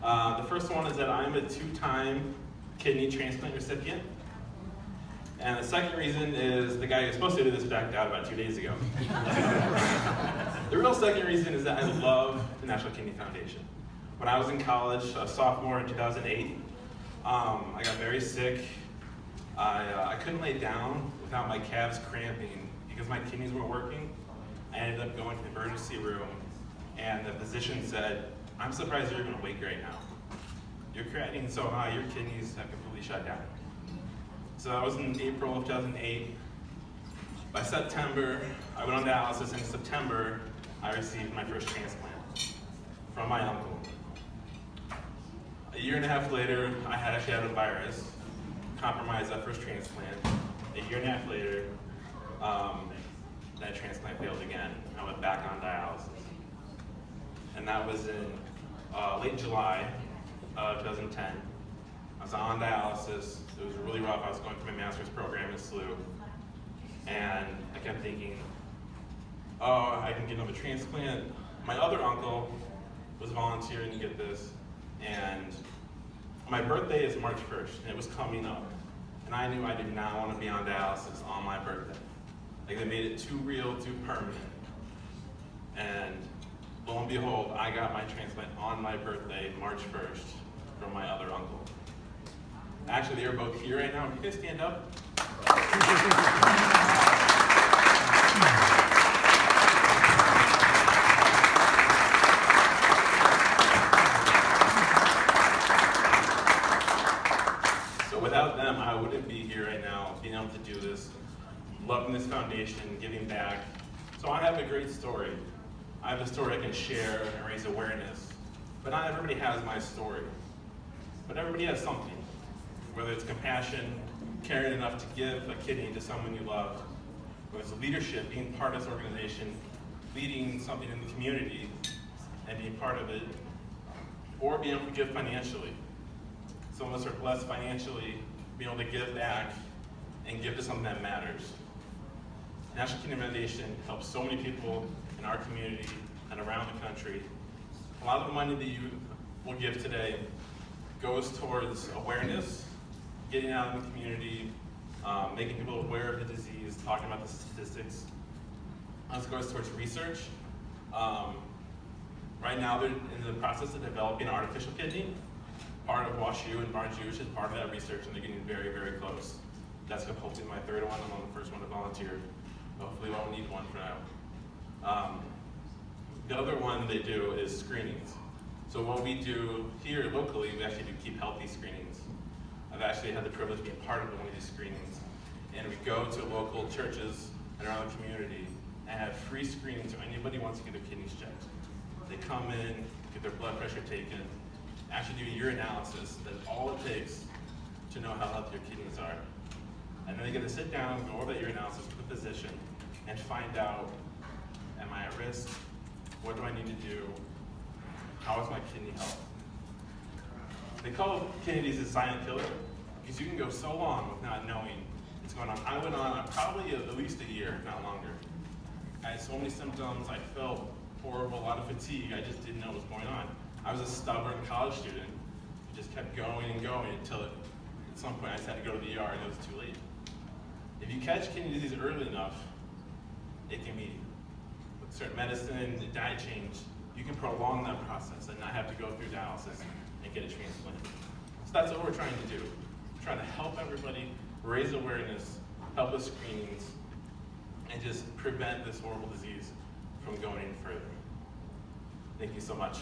The first one is that I'm a 2-time kidney transplant recipient. And the second reason is the guy who's supposed to do this backed out about 2 days ago. The real second reason is that I love the National Kidney Foundation. When I was in college, a sophomore in 2008, I got very sick. I couldn't lay down without my calves cramping because my kidneys weren't working. I ended up going to the emergency room, and the physician said, "I'm surprised you're even awake right now. Your creatinine's so high, your kidneys have completely shut down." So that was in April of 2008. By September, I went on dialysis. In September, I received my first transplant from my uncle. A year and a half later, I actually had a virus, compromised that first transplant. A year and a half later, that transplant failed again. I went back on dialysis. And that was in late July of 2010. I was on dialysis. It was really rough. I was going through my master's program in SLU. And I kept thinking, oh, I can get another transplant. My other uncle was volunteering to get this. And my birthday is March 1st, and it was coming up. And I knew I did not want to be on dialysis on my birthday. Like, they made it too real, too permanent. And lo and behold, I got my transplant on my birthday, March 1st, from my other uncle. Actually, they are both here right now. Can you guys stand up? So without them, I wouldn't be here right now, being able to do this, loving this foundation, giving back. So I have a great story. I have a story I can share and raise awareness. But not everybody has my story. But everybody has something. Whether it's compassion, caring enough to give a kidney to someone you love, whether it's leadership, being part of this organization, leading something in the community and being part of it, or being able to give financially. Some of us are blessed financially, being able to give back and give to something that matters. National Kidney Foundation helps so many people in our community and around the country. A lot of the money that you will give today goes towards awareness, getting out in the community, making people aware of the disease, talking about the statistics. This goes towards research. Right now they're in the process of developing an artificial kidney. Part of WashU and Barnes-Jewish is part of that research, and they're getting very, very close. That's hopefully my third one. I'm on the first one to volunteer. Hopefully we won't need one for now. The other one they do is screenings. So what we do here locally, we actually do keep healthy screenings. I've actually had the privilege of being part of one of these screenings. And we go to local churches and around the community and have free screenings so anybody who wants to get their kidneys checked. They come in, get their blood pressure taken, actually do a urinalysis. That's all it takes to know how healthy your kidneys are. And then they get to sit down, go over that urinalysis with the physician, and find out, am I at risk? What do I need to do? How is my kidney health? They call kidney disease a silent killer because you can go so long with not knowing what's going on. I went on probably at least a year, if not longer. I had so many symptoms. I felt horrible, a lot of fatigue. I just didn't know what was going on. I was a stubborn college student who just kept going and going until at some point I just had to go to the ER and it was too late. If you catch kidney disease early enough, it can be, with certain medicine and diet change, you can prolong that process and not have to go through dialysis and get a transplant. So that's what we're trying to do. We're trying to help everybody, raise awareness, help with screenings, and just prevent this horrible disease from going any further. Thank you so much.